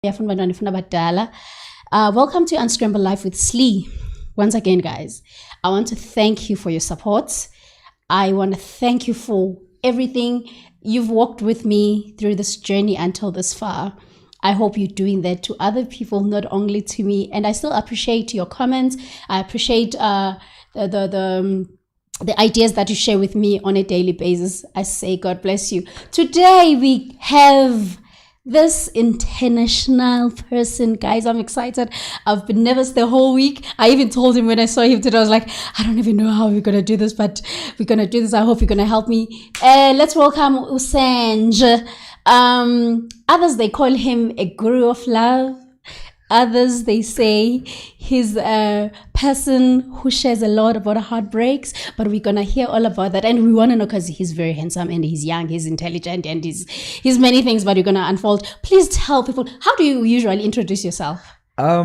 Welcome to Unscramble Life with Slee. Once again, guys, I want to thank you for your support. I want to thank you for everything. You've walked with me through this journey until this far. I hope you're doing that to other people, not only to me. And I still appreciate your comments. I appreciate the ideas that you share with me on a daily basis. I say God bless you. Today we have this international person, guys. I'm excited. I've been nervous the whole week. I even told him when I saw him today, I was like, I don't even know how we're gonna do this, but we're gonna do this. I hope you're gonna help me. Let's welcome Sanjay. Others, they call him a guru of love. Others, they say he's a person who shares a lot about heartbreaks, but we're going to hear all about that. And we want to know because he's very handsome and he's young, he's intelligent, and he's many things, but we're going to unfold. Please tell people, how do you usually introduce yourself? How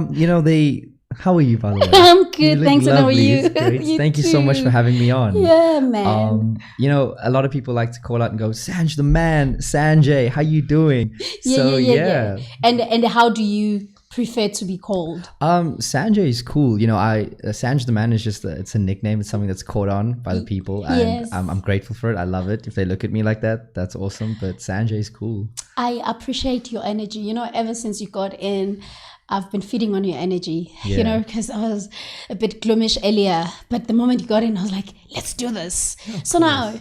are you, by the way? I'm good, thanks, and how are you? Thank you so much for having me on. Yeah, man. A lot of people like to call out and go, Sanj the man, Sanjay, how you doing? Yeah. And how do you prefer to be called? Sanjay is cool. Sanj the man is just it's a nickname. It's something that's caught on by the people, and yes. I'm grateful for it. I love it. If they look at me like that, that's awesome. But Sanjay is cool. I appreciate your energy. Ever since you got in, I've been feeding on your energy, because I was a bit gloomish earlier. But the moment you got in, I was like, let's do this. So now,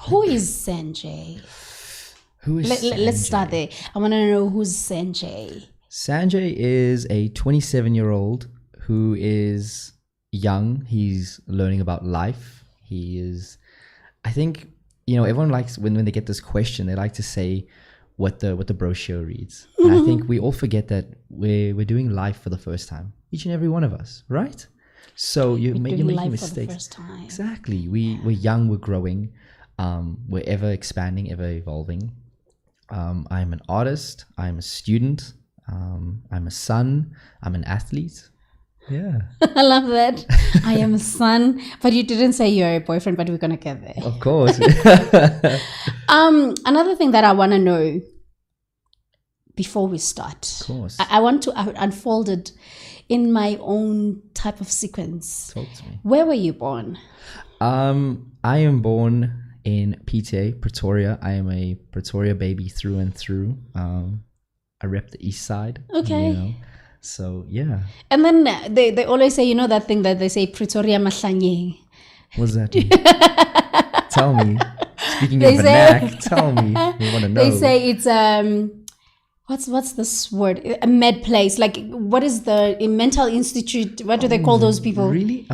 who is Sanjay? Let's start there. I want to know who's Sanjay. Sanjay is a 27-year-old who is young. He's learning about life. He is, I think, everyone likes when they get this question, they like to say what the brochure reads. And I think we all forget that we're doing life for the first time, each and every one of us, right? So you're making mistakes. For the first time. Exactly. We're young, we're growing, we're ever expanding, ever evolving. I'm an artist, I'm a student, I'm a son, I'm an athlete. Yeah. I love that. I am a son, but you didn't say you're a boyfriend, but we're going to get there. Of course. Another thing that I want to know before we start. Of course. I want to unfold it in my own type of sequence. Talk to me. Where were you born? I am born in PTA, Pretoria. I am a Pretoria baby through and through. I rep the east side. Okay. So, yeah. And then they always say, that thing that they say, Pretoria Mahlanye. What's that mean? Tell me. Speaking of vernac, tell me. We want to know. They say it's, what's this word? A med place. Like, what is the mental institute? What do they call those people? Really?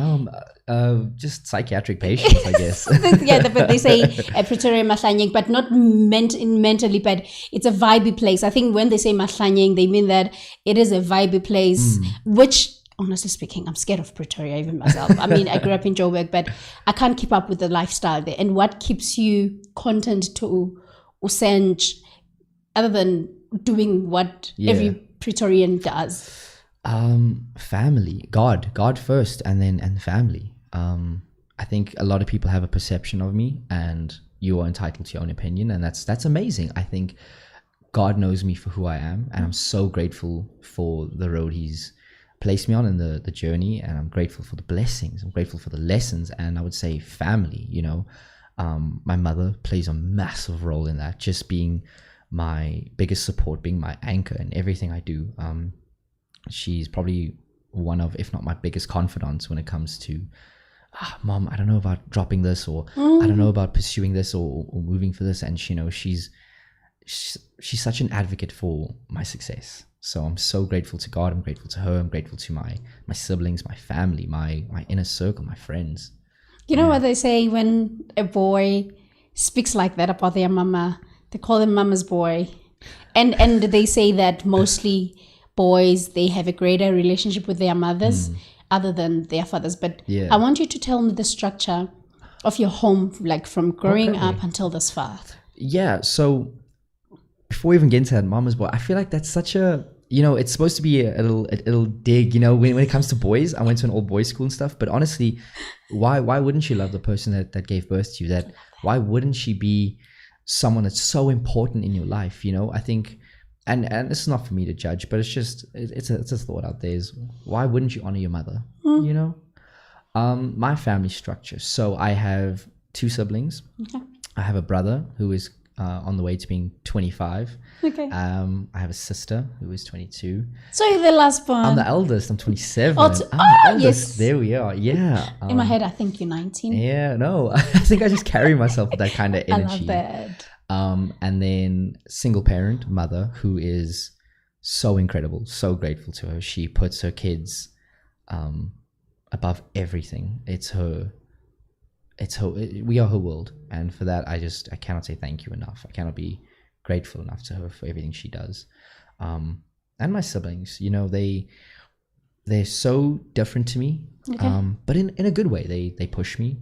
Just psychiatric patients, I guess. Yeah, but they say Pretoria Mahlanyeng, but not mentally, but it's a vibey place. I think when they say Mahlanyeng, they mean that it is a vibey place, which, honestly speaking, I'm scared of Pretoria even myself. I mean, I grew up in Joburg, but I can't keep up with the lifestyle there. And what keeps you content to Usenj, other than doing what every Praetorian does? Family, God first, and family. I think a lot of people have a perception of me, and you are entitled to your own opinion, and that's amazing. I think God knows me for who I am, and I'm so grateful for the road He's placed me on and the journey, and I'm grateful for the blessings. I'm grateful for the lessons, and I would say family. My mother plays a massive role in that, just being my biggest support, being my anchor in everything I do. She's probably one of, if not my biggest confidants when it comes to, Mom, I don't know about dropping this, or I don't know about pursuing this or moving for this. And she's such an advocate for my success. So I'm so grateful to God. I'm grateful to her. I'm grateful to my siblings, my family, my inner circle, my friends. You know what they say when a boy speaks like that about their mama? They call them mama's boy. And they say that mostly boys, they have a greater relationship with their mothers other than their fathers. But I want you to tell me the structure of your home, like from growing up until this far. Yeah. So before we even get into that, mama's boy, I feel like that's such a, it's supposed to be a little dig, when it comes to boys. I went to an all boys school and stuff, but honestly, why wouldn't you love the person that gave birth to you? Why wouldn't she be someone that's so important in your life? I think and this is not for me to judge, but it's just it's a thought out there, is why wouldn't you honor your mother? My family structure, so I have 2 siblings. Okay. I have a brother who is on the way to being 25. Okay. I have a sister who is 22. So you're the last one. I'm the eldest. I'm 27. Oh, I'm the eldest. yes. There we are. Yeah. In my head, I think you're 19. Yeah. No, I think I just carry myself with that kind of I energy. love that. And then single parent mother who is so incredible, so grateful to her. She puts her kids above everything. We are her world, and for that I cannot say thank you enough. I cannot be grateful enough to her for everything she does. And my siblings, they're so different to me. Okay. But in a good way. They push me.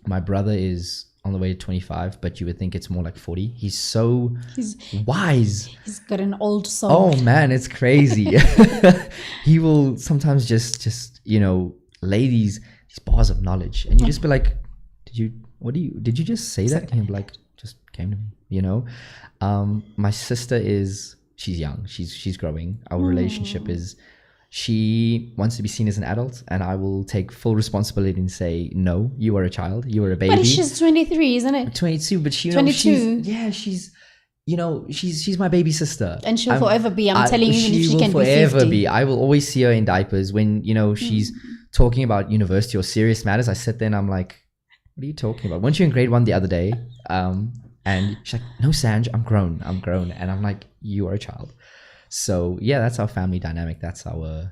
My brother is on the way to 25, but you would think it's more like 40. He's so wise. He's got an old soul. Oh man, it's crazy. He will sometimes just lay these bars of knowledge, and you just be like, did you just say that? And he'll be like, just came to me. My sister she's young, she's growing. Our relationship is, she wants to be seen as an adult, and I will take full responsibility and say, no, you are a child, you are a baby. But she's 23, isn't it? 22, but she 22. She's my baby sister, and she'll forever be. I'm telling you, even if she can be 50. She will forever be. I will always see her in diapers when she's talking about university or serious matters. I sit there and I'm like, what are you talking about? Weren't you in grade 1 the other day? And she's like, no, Sanj, I'm grown. And I'm like, you are a child. So yeah, that's our family dynamic. That's our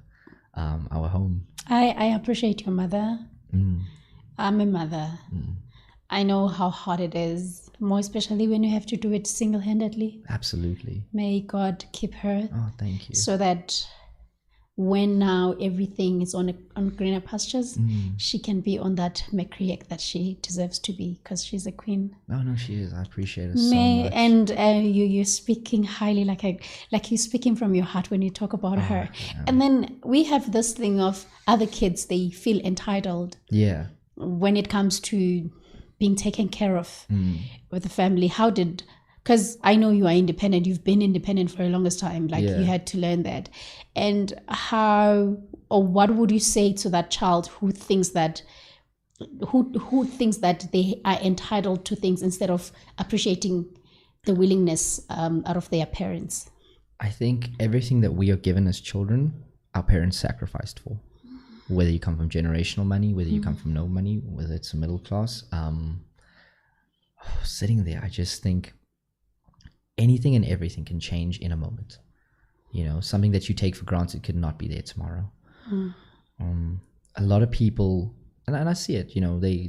home. I appreciate your mother. I'm a mother. I know how hard it is, more especially when you have to do it single-handedly. Absolutely. May God keep her. Oh, thank you. So that when now everything is on greener pastures, she can be on that Macreek that she deserves to be, because she's a queen. No, she is. I appreciate her so much. And you're speaking highly, like you're speaking from your heart when you talk about her. Yeah. And then we have this thing of other kids, they feel entitled. Yeah. When it comes to being taken care of with the family. Because I know you are independent. You've been independent for the longest time. You had to learn that. And what would you say to that child who thinks that they are entitled to things instead of appreciating the willingness out of their parents? I think everything that we are given as children, our parents sacrificed for. Whether you come from generational money, whether you come from no money, whether it's a middle class. Sitting there, I just think anything and everything can change in a moment. Something that you take for granted could not be there tomorrow. A lot of people, and I see it,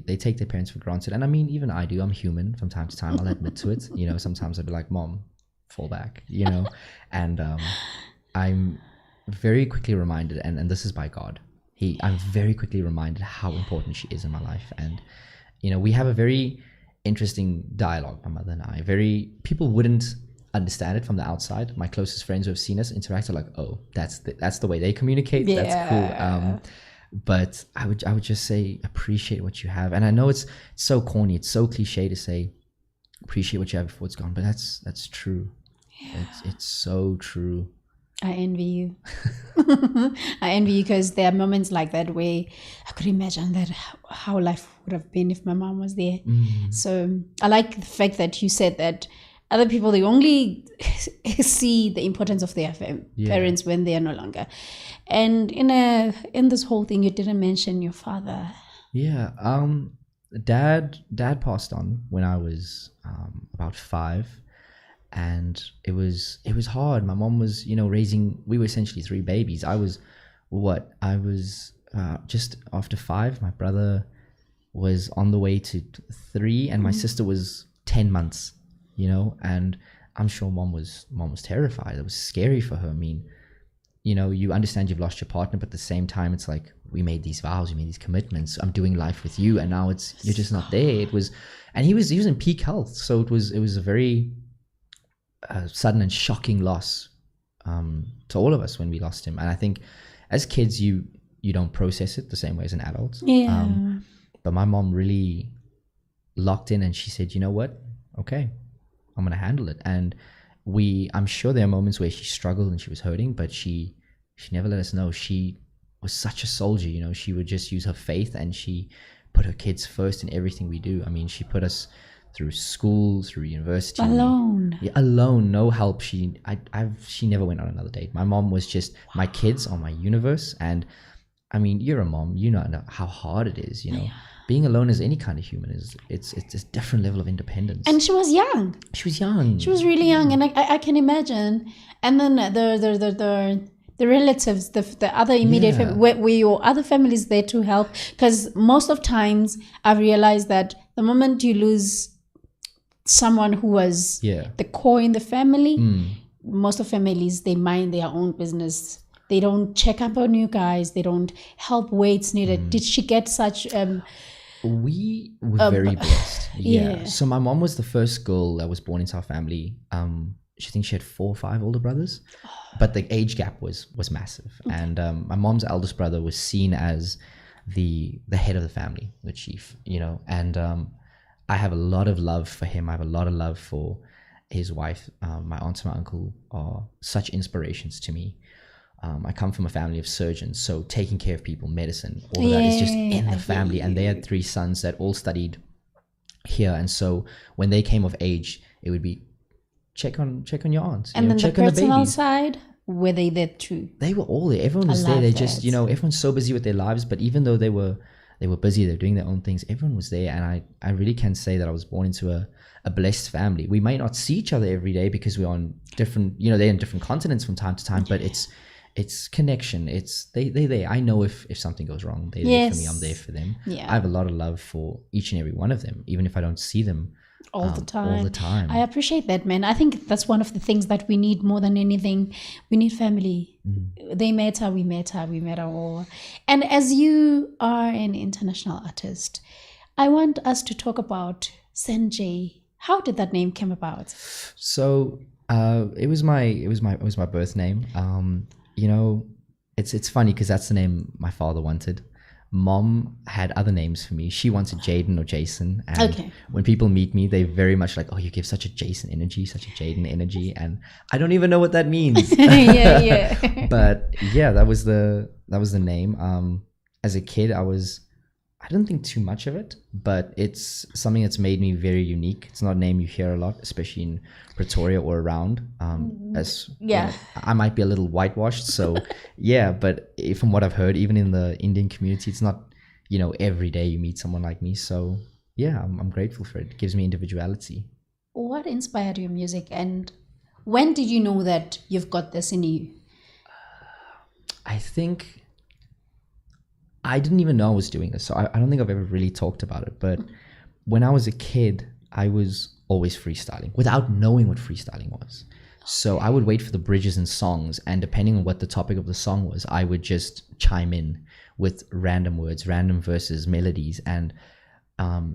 they take their parents for granted. And I mean, even I do. I'm human from time to time. I'll admit to it. Sometimes I'd be like, Mom, fall back, and I'm very quickly reminded, and this is by God. I'm very quickly reminded how important she is in my life. And, we have a very interesting dialogue, my mother and I. People wouldn't understand it from the outside. My closest friends who have seen us interact are like, oh, that's the way they communicate. Yeah. That's cool. But I would just say, appreciate what you have. And I know it's so corny. It's so cliche to say, appreciate what you have before it's gone. But that's true. Yeah. It's so true. I envy you. I envy you because there are moments like that where I could imagine that how life would have been if my mom was there. So I like the fact that you said that other people, they only see the importance of their parents when they are no longer. And in this whole thing, you didn't mention your father. Yeah. Dad passed on when I was about 5. And it was hard. My mom was, raising, we were essentially 3 babies. I was just after 5. My brother was on the way to 3, and my sister was 10 months, and I'm sure mom was terrified. It was scary for her. I mean, you understand you've lost your partner, but at the same time, it's like, we made these vows, we made these commitments. I'm doing life with you, and now you're just not there. And he was in peak health. So it was a very sudden and shocking loss to all of us when we lost him. And I think as kids you don't process it the same way as an adult. But my mom really locked in, and she said, you know what, okay, I'm gonna handle it. And I'm sure there are moments where she struggled and she was hurting, but she never let us know. She was such a soldier, you know. She would just use her faith, and she put her kids first in everything we do. I mean, she put us through school, through university, Alone. Yeah, alone, no help. She never went on another date. My mom was just, my kids are my universe. And I mean, you're a mom, you know how hard it is, you know. Being alone as any kind of human is it's a different level of independence. And she was young. She was young. She was really young, and I can imagine. And then the relatives, the other immediate were your other families there to help? Because most of times I've realized that the moment you lose someone who was the core in the family, most of families, they mind their own business. They don't check up on you guys. They don't help where it's needed. Did she get such we were very blessed. Yeah. So my mom was the first girl that was born into our family. She thinks she had 4 or 5 older brothers, but the age gap was massive. And my mom's eldest brother was seen as the head of the family, the chief, you know. And I have a lot of love for him. I have a lot of love for his wife. My aunt and my uncle are such inspirations to me. I come from a family of surgeons, so taking care of people, medicine, all of that is just in the family. And they had 3 sons that all studied here. And so when they came of age, it would be check on your aunts. And then check the on personal the side, were they there too? They were all there. Everyone was there. They just, you know, everyone's so busy with their lives. But even though they were busy, they're doing their own things, everyone was there. And I really can say that I was born into a blessed family. We may not see each other every day because we're on different, you know, they're in different continents from time to time, but it's connection. It's they I know if something goes wrong, they're there for me, I'm there for them. I have a lot of love for each and every one of them, even if I don't see them all the time. I appreciate that, man. I think that's one of the things that we need more than anything. We need family. They matter, we matter all. And as you are an international artist, I want us to talk about Sanjay. How did that name come about? So it was my birth name. You know, it's funny because that's the name my father wanted. Mom had other names for me. She wanted Jaden or Jason. And when people meet me, they very much like, oh, you give such a Jason energy, such a Jaden energy. And I don't even know what that means. But yeah, that was the name. As a kid, I didn't think too much of it, but it's something that's made me very unique. It's not a name you hear a lot, especially in Pretoria or around. You know, I might be a little whitewashed, so but from what I've heard, even in the Indian community, it's not, you know, every day you meet someone like me. So yeah, I'm grateful for it. It gives me individuality. What inspired your music, and when did you know that you've got this in you? I think I didn't even know I was doing this, so I don't think I've ever really talked about it. But when I was a kid, I was always freestyling without knowing what freestyling was. So I would wait for the bridges and songs, and depending on what the topic of the song was, I would just chime in with random words, random verses, melodies. And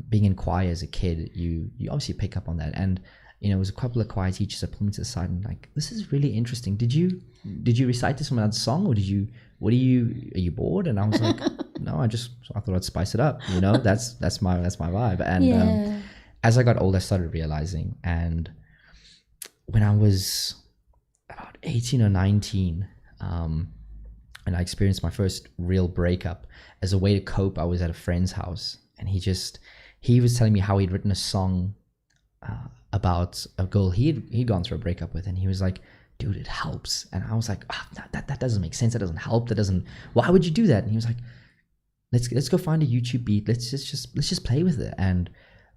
being in choir as a kid, you obviously pick up on that. And you know, it was a couple of choir teachers that pulled me to the side and like, this is really interesting. Did you recite this from another song, or are you bored? And I was like, no, I thought I'd spice it up. You know, that's my vibe. And as I got older, I started realizing. And when I was about 18 or 19, and I experienced my first real breakup, as a way to cope, I was at a friend's house, and he was telling me how he'd written a song about a girl he'd gone through a breakup with, and he was like, dude, it helps. And I was like, that doesn't make sense. That doesn't help. Why would you do that? And he was like, let's go find a YouTube beat. Let's just play with it. And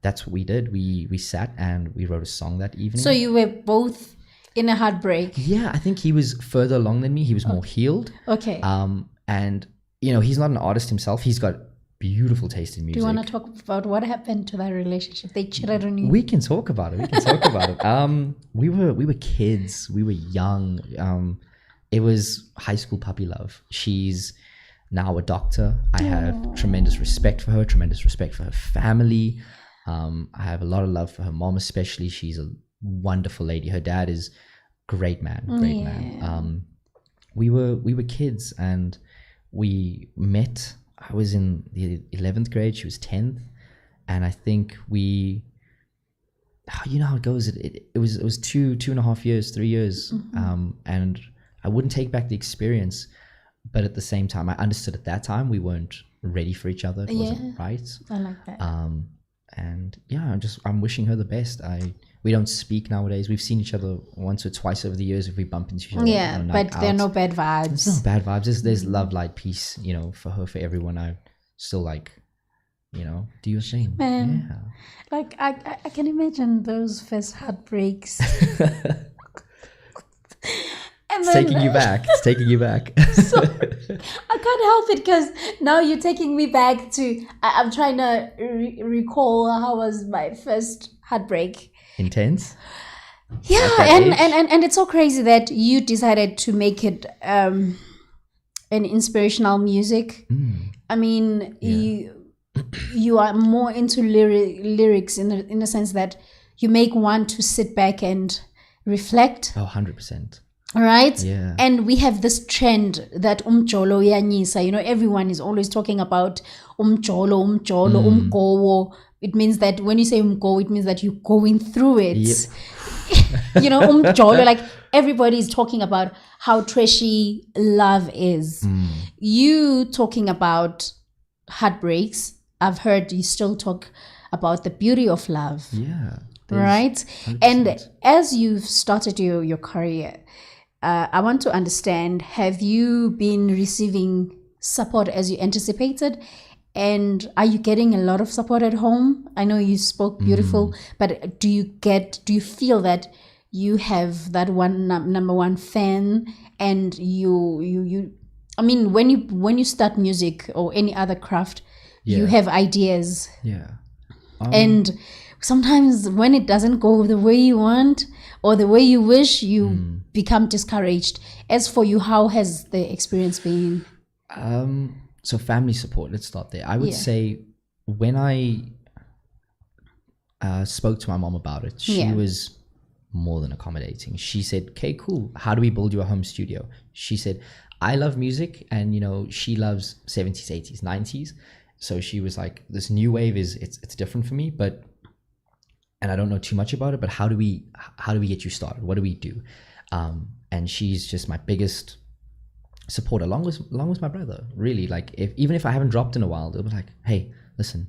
that's what we did. We sat and we wrote a song that evening. So you were both in a heartbreak. Yeah, I think he was further along than me. He was more healed. Okay. And you know, he's not an artist himself. He's got beautiful taste in music. Do you want to talk about what happened to that relationship? They cheated on you. We can talk about it. We were kids. We were young. It was high school puppy love. She's now a doctor. I have tremendous respect for her, tremendous respect for her family. I have a lot of love for her mom, especially. She's a wonderful lady. Her dad is great man. We were kids, and we met. I was in the 11th grade. She was 10th. And I think we you know how it goes. It was 2.5 years, 3 years, and I wouldn't take back the experience, but at the same time, I understood at that time we weren't ready for each other. It wasn't right. I like that. And yeah, I'm wishing her the best. We don't speak nowadays. We've seen each other once or twice over the years if we bump into each other. Yeah, but there are no bad vibes. There's no bad vibes. There's love, light, peace. You know, for her, for everyone. I still like, you know, do your thing. Man, yeah. Like I can imagine those first heartbreaks. It's taking you back. It's taking you back. So, I can't help it because now you're taking me back to. I'm trying to recall how was my first heartbreak. Intense. Yeah, and it's so crazy that you decided to make it an inspirational music. I mean, you are more into lyrics in the sense that you make one to sit back and reflect. Oh, 100%. Right? Yeah. And we have this trend that umjolo uyanyisa. You know, everyone is always talking about umjolo, umgowo. It means that when you say umgo, it means that you're going through it. Yep. You know, umjolo, like everybody is talking about how trashy love is. You talking about heartbreaks. I've heard you still talk about the beauty of love. Yeah. Right? 100%. And as you've started your career, I want to understand, have you been receiving support as you anticipated? And are you getting a lot of support at home? I know you spoke beautiful, but do you feel that you have that one number one fan, and you I mean, when you start music or any other craft, you have ideas. Yeah. And sometimes when it doesn't go the way you want or the way you wish, you become discouraged. As for you, how has the experience been? So family support, let's start there. I would say when I spoke to my mom about it, she was more than accommodating. She said, okay, cool. How do we build you a home studio? She said, I love music, and you know, she loves 70s, 80s, 90s. So she was like, this new wave it's different for me, and I don't know too much about it, but how do we get you started? What do we do? And she's just my biggest support, along with my brother. Really, like even if I haven't dropped in a while, they'll be like, hey, listen,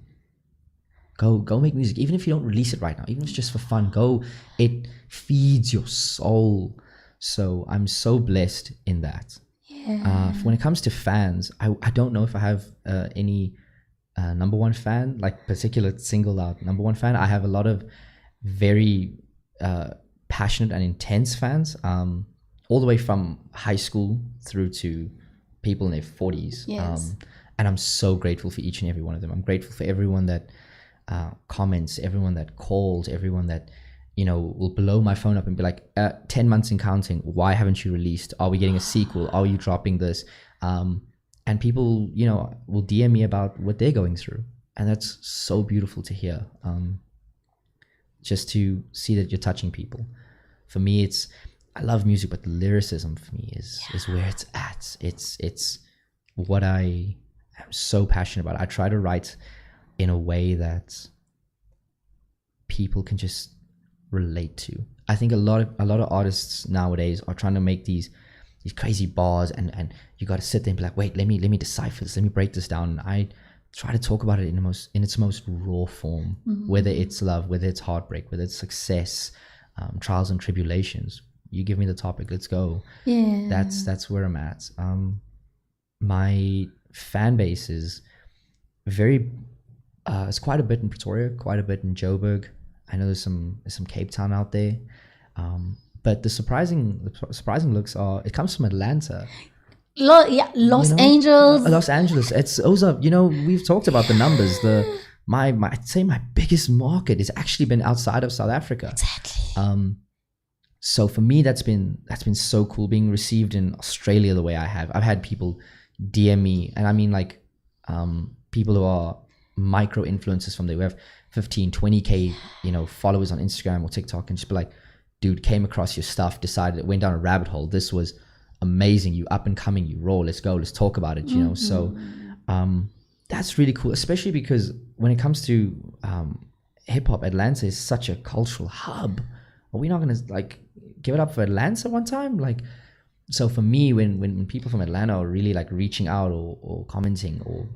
go make music. Even if you don't release it right now, even if it's just for fun, go. It feeds your soul. So I'm so blessed in that. Yeah. When it comes to fans, I don't know if I have any number one fan, like particular singled out number one fan. I have a lot of very passionate and intense fans, all the way from high school through to people in their 40s. Yes. And I'm so grateful for each and every one of them. I'm grateful for everyone that comments, everyone that calls, everyone that, you know, will blow my phone up and be like, 10 months and counting, why haven't you released? Are we getting a sequel? Are you dropping this? And people, you know, will DM me about what they're going through. And that's so beautiful to hear. Just to see that you're touching people. For me, I love music, but the lyricism for me is where it's at. It's what I am so passionate about. I try to write in a way that people can just relate to. I think a lot of artists nowadays are trying to make these crazy bars, and you got to sit there and be like, wait, let me decipher this, let me break this down. And I try to talk about it in its most raw form, whether it's love, whether it's heartbreak, whether it's success, trials and tribulations. You give me the topic, let's go. Yeah, that's where I'm at. My fan base is very it's quite a bit in Pretoria, quite a bit in Joburg. I know there's some Cape Town out there. But the surprising looks are, it comes from Atlanta. Los Angeles. Los Angeles. It's also, you know, we've talked about the numbers. I'd say my biggest market has actually been outside of South Africa. Exactly. So for me, that's been so cool, being received in Australia the way I have. I've had people DM me, and I mean like people who are micro influencers from there, who have 15, 20K, you know, followers on Instagram or TikTok, and just be like, dude, came across your stuff, decided, went down a rabbit hole. This was amazing. You up and coming, you raw. Let's go. Let's talk about it. You know, so that's really cool, especially because when it comes to hip hop, Atlanta is such a cultural hub. Are we not gonna like give it up for Atlanta one time? Like, so for me, when people from Atlanta are really like reaching out or commenting or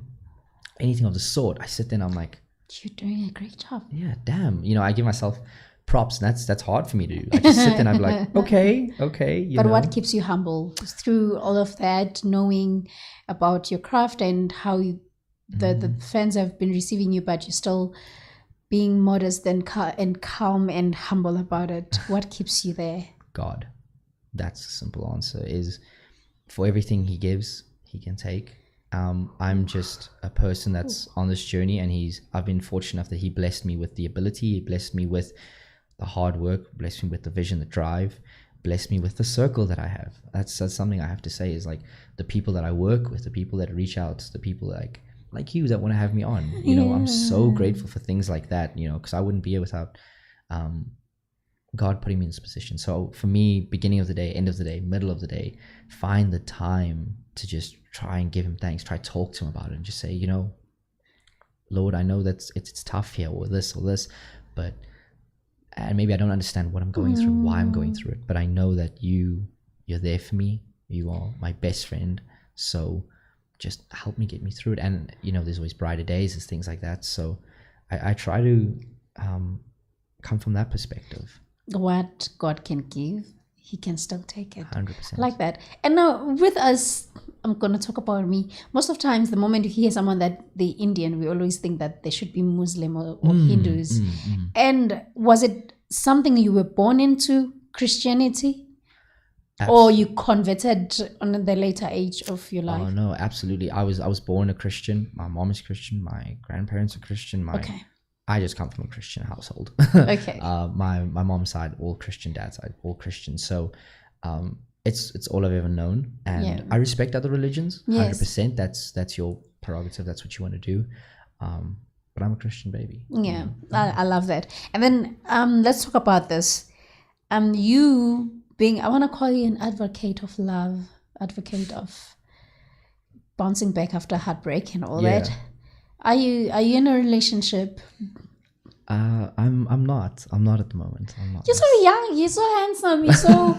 anything of the sort, I sit there and I'm like, you're doing a great job. yeah, damn. You know, I give myself props, and that's hard for me to do. I just sit there and I'm like, okay. But what keeps you humble through all of that, knowing about your craft and how the fans have been receiving you, but you're still being modest and calm and humble about it? What keeps you there? God. That's the simple answer. Is for everything he gives, he can take. I'm just a person that's on this journey, and I've been fortunate enough that he blessed me with the ability, he blessed me with the hard work, blessed me with the vision, the drive, blessed me with the circle that I have. That's something I have to say, is like the people that I work with, the people that reach out, the people like you that want to have me on. You know, I'm so grateful for things like that, you know, because I wouldn't be here without God putting me in this position. So for me, beginning of the day, end of the day, middle of the day, find the time to just try and give him thanks, try to talk to him about it, and just say, you know, Lord, I know that it's tough here, or this, but and maybe I don't understand what I'm going through, why I'm going through it, but I know that you're there for me. You are my best friend. So just help me get me through it. And, you know, there's always brighter days, there's things like that. So I try to come from that perspective. What God can give, he can still take it. 100%. Like that. And now with us, I'm going to talk about me. Most of the times, the moment you hear someone that they're Indian, we always think that they should be Muslim or Hindus. And was it something you were born into, Christianity? Or you converted on the later age of your life? Oh, no, absolutely. I was born a Christian. My mom is Christian. My grandparents are Christian. I just come from a Christian household. Okay. My mom's side, all Christian. Dad's side, all Christian. So it's all I've ever known. And I respect other religions, 100%. That's your prerogative. That's what you want to do. But I'm a Christian baby. Yeah, I love that. And then let's talk about this. You being, I want to call you an advocate of love, advocate of bouncing back after heartbreak and all that. Are you in a relationship? I'm not at the moment. I'm not. You're so young, you're so handsome, you're so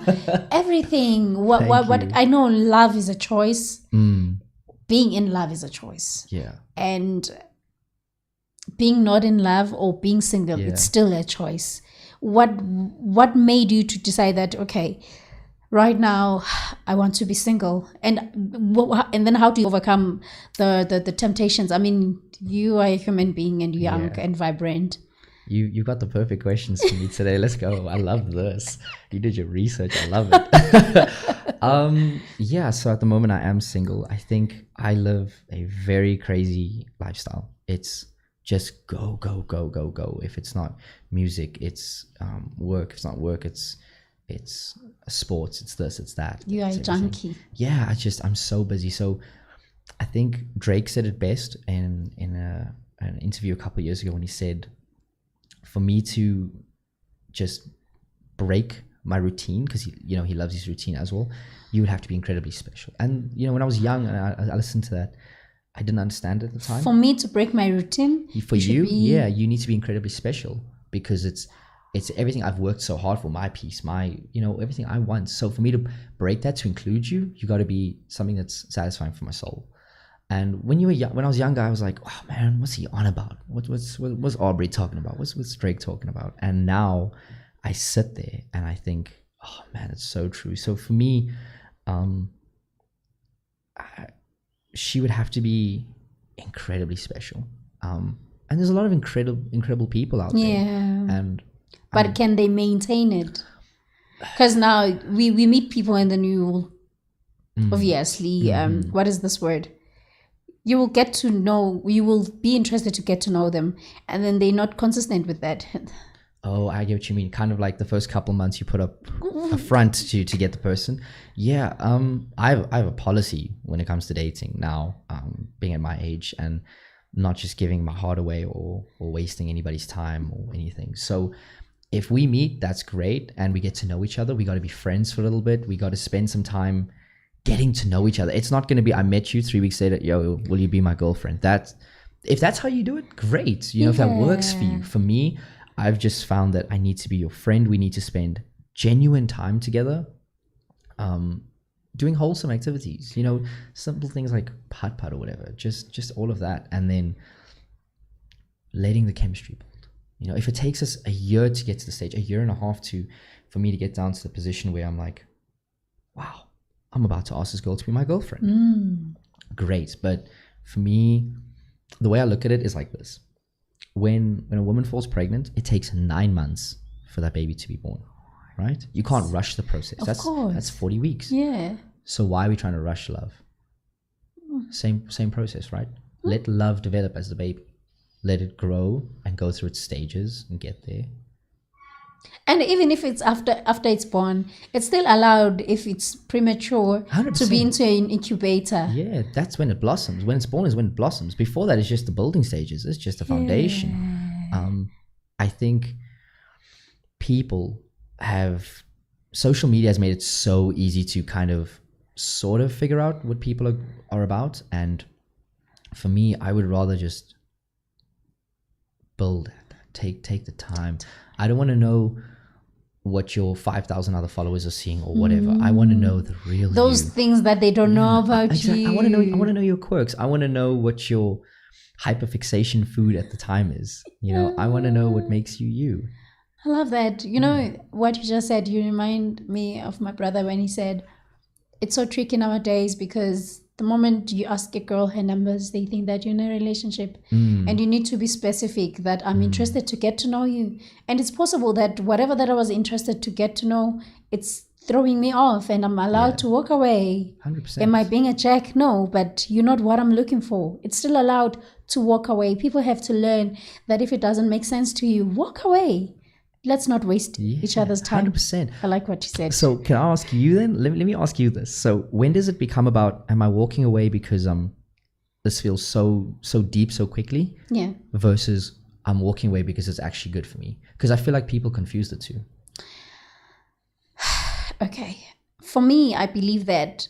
everything. What I know, love is a choice. Being in love is a choice. Yeah. And being not in love or being single, it's still a choice. What made you to decide that, okay, right now I want to be single, and then how do you overcome the temptations? I mean, you are a human being and you're young and vibrant. You got the perfect questions for me today. Let's go. I love this. You did your research. I love it. So at the moment I am single. I think I live a very crazy lifestyle. It's just go. If it's not music, it's work. If it's not work, it's sports, it's this, it's that. You are a junkie. Yeah, I'm so busy. So I think Drake said it best in an interview a couple of years ago when he said, for me to just break my routine, because he loves his routine as well, you would have to be incredibly special. And when I was young and I listened to that, I didn't understand it at the time. For me to break my routine, for you you need to be incredibly special, because it's everything I've worked so hard for, my peace, my everything I want. So for me to break that, to include you got to be something that's satisfying for my soul. And when I was younger, I was like, oh man, what's he on about? What's Aubrey talking about? What's Drake talking about? And now I sit there and I think, oh man, it's so true. So for me, she would have to be incredibly special. And there's a lot of incredible people out there. But can they maintain it? Because now we meet people in the new, obviously, what is this word? You will get to know, you will be interested to get to know them, and then they're not consistent with that. Oh, I get what you mean. Kind of like the first couple months you put up a front to get the person. Yeah, I have a policy when it comes to dating now, being at my age, and not just giving my heart away or wasting anybody's time or anything. So if we meet, that's great, and we get to know each other. We got to be friends for a little bit. We got to spend some time getting to know each other. It's not going to be, I met you 3 weeks later, yo, will you be my girlfriend? That if that's how you do it, great. You know, if that works for you. For me, I've just found that I need to be your friend. We need to spend genuine time together, doing wholesome activities, you know, simple things like putt or whatever, just all of that. And then letting the chemistry build. You know, if it takes us a year to get to the stage, a year and a half for me to get down to the position where I'm like, wow, I'm about to ask this girl to be my girlfriend. Great. But for me, the way I look at it is like this. When a woman falls pregnant, it takes 9 months for that baby to be born, right? You can't rush the process. Of course. That's 40 weeks. Yeah. So why are we trying to rush love? Same process, right? Let love develop as the baby. Let it grow and go through its stages and get there. And even if it's after it's born, it's still allowed, if it's premature, 100%. to be into an incubator. Yeah, that's when it blossoms. When it's born is when it blossoms. Before that, it's just the building stages. It's just the foundation. I think social media has made it so easy to kind of sort of figure out what people are about. And for me, I would rather just build it. Take the time. I don't want to know what your 5,000 other followers are seeing or whatever. I want to know the real those you. things that they don't know about you. I want to know your quirks. I want to know what your hyperfixation food at the time is. You know, I want to know what makes you you. I love that. You know, what you just said, you remind me of my brother when he said, it's so tricky nowadays because the moment you ask a girl her numbers, they think that you're in a relationship. And you need to be specific that I'm interested to get to know you. And it's possible that whatever that I was interested to get to know, it's throwing me off and I'm allowed to walk away. 100%. Am I being a jack? No, but you're not what I'm looking for. It's still allowed to walk away. People have to learn that if it doesn't make sense to you, walk away. Let's not waste each other's time. 100%. I like what you said. So can I ask you then? Let me ask you this. So when does it become about, am I walking away because this feels so deep so quickly? Yeah. Versus I'm walking away because it's actually good for me? Because I feel like people confuse the two. Okay. For me, I believe that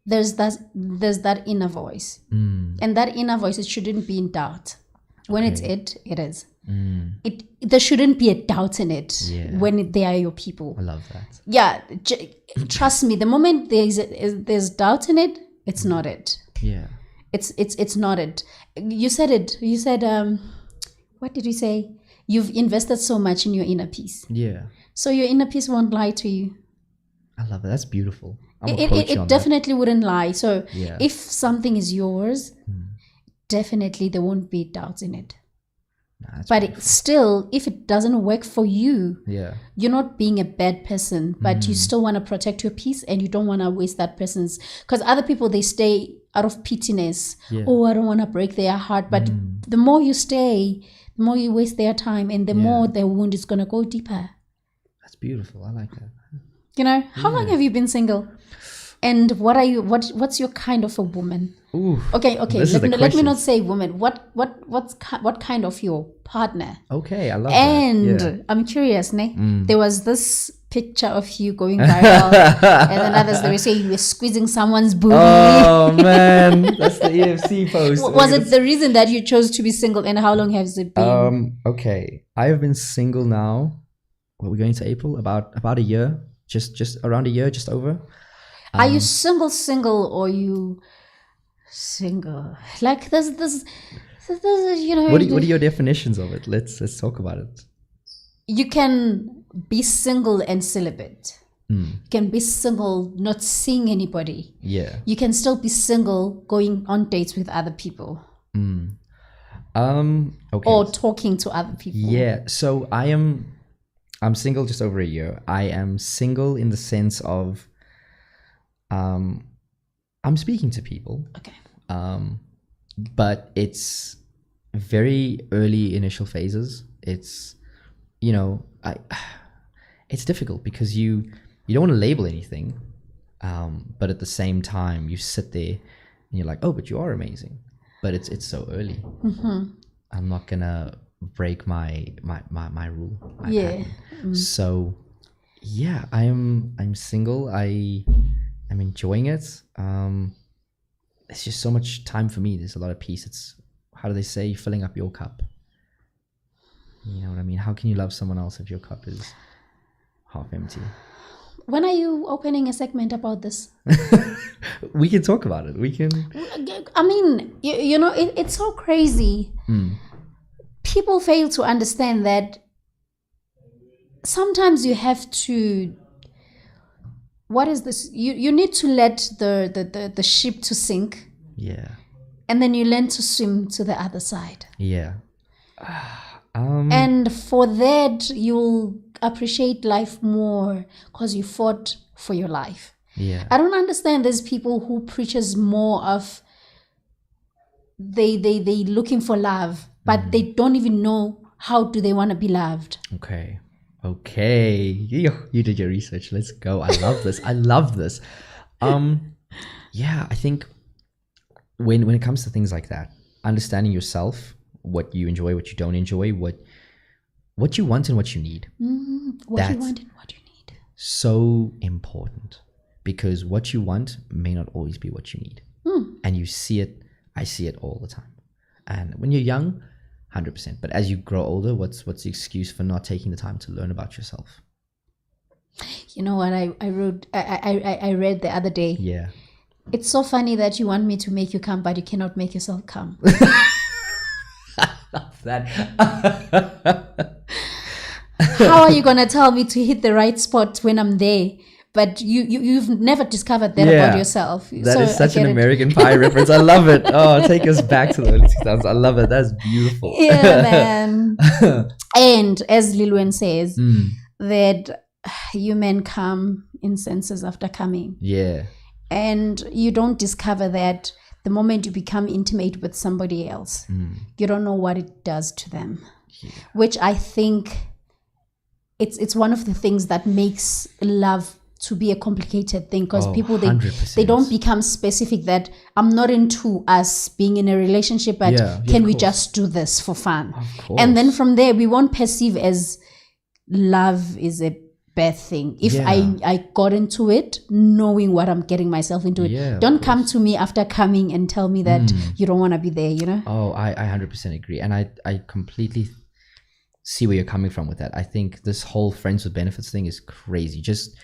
there's that inner voice. And that inner voice, it shouldn't be in doubt. When it's it is. There shouldn't be a doubt in it when they are your people. I love that. Yeah, trust me. The moment there's doubt in it, it's not it. Yeah, it's not it. You said it. You said what did you say? You've invested so much in your inner peace. Yeah. So your inner peace won't lie to you. I love it. That's beautiful. It definitely wouldn't lie. So yeah. If something is yours, definitely there won't be doubts in it. But still, if it doesn't work for you, you're not being a bad person, but you still want to protect your peace and you don't want to waste that person's, because other people, they stay out of pittiness. Oh, I don't want to break their heart. But the more you stay, the more you waste their time and the more their wound is going to go deeper. That's beautiful. I like that. You know, how long have you been single? And what are you? What's your kind of a woman? Ooh, okay. Let me not say woman. What kind of your partner? Okay, I love that. And I'm curious, ne? There was this picture of you going viral, and then others they were saying you were squeezing someone's booty. Oh man, that's the EFC post. Was it the reason that you chose to be single, and how long has it been? Okay, I have been single now. What, we're going to April? About a year, just around a year, just over. Are you single, or you single? Like this, you know. What are your definitions of it? Let's talk about it. You can be single and celibate. You can be single, not seeing anybody. Yeah. You can still be single, going on dates with other people. Okay. Or talking to other people. Yeah. So I'm single just over a year. I am single in the sense of I'm speaking to people. Okay. But it's very early initial phases. It's, you know, it's difficult because you don't want to label anything. But at the same time you sit there and you're like, oh, but you are amazing. But it's so early. I'm not gonna break my rule. My pattern. So yeah, I'm single. I'm enjoying it. It's just so much time for me. There's a lot of peace. It's how do they say, filling up your cup? You know what I mean? How can you love someone else if your cup is half empty? When are you opening a segment about this? We can talk about it. We can. I mean, you know, it's so crazy. People fail to understand that sometimes you have to, what is this? You need to let the ship to sink. Yeah. And then you learn to swim to the other side. Yeah. And for that, you'll appreciate life more because you fought for your life. Yeah. I don't understand these people who preaches more of they looking for love, but they don't even know how do they want to be loved. Okay. You did your research. Let's go. I love this. I love this. Yeah, I think when it comes to things like that, understanding yourself, what you enjoy, what you don't enjoy, what you want and what you need. What you want and what you need. So important, because what you want may not always be what you need. And you see it, I see it all the time. And when you're young, 100%. But as you grow older, what's the excuse for not taking the time to learn about yourself? You know what I read the other day? Yeah. It's so funny that you want me to make you come, but you cannot make yourself come. Love that. How are you gonna tell me to hit the right spot when I'm there? But you've never discovered that about yourself. That is such an American Pie reference. I love it. Oh, take us back to the early 2000s. I love it. That's beautiful. Yeah, man. And as Lilwen says, that you men come in senses after coming. Yeah. And you don't discover that the moment you become intimate with somebody else, you don't know what it does to them. Yeah. Which I think it's one of the things that makes love to be a complicated thing, because people, they don't become specific that I'm not into us being in a relationship, but can we just do this for fun? And then from there, we won't perceive as love is a bad thing. If I got into it knowing what I'm getting myself into it. Don't come to me after coming and tell me that you don't want to be there, you know? Oh, I 100% agree. And I completely see where you're coming from with that. I think this whole friends with benefits thing is crazy. Just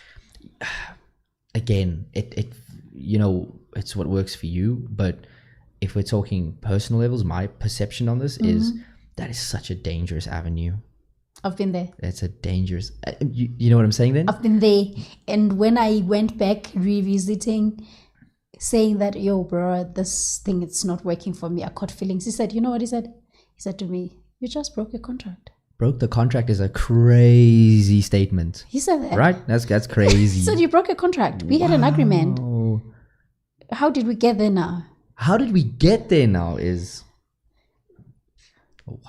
again, it you know, it's what works for you, but if we're talking personal levels, my perception on this is that is such a dangerous avenue. I've been there. It's a dangerous, you know what I'm saying then? I've been there. And when I went back revisiting, saying that, yo, bro, this thing, it's not working for me, I caught feelings. He said, you know what he said? He said to me, you just broke your contract. Broke the contract is a crazy statement. He said that. Right? That's crazy. He said you broke a contract. We had an agreement. How did we get there now? How did we get there now is... Wow.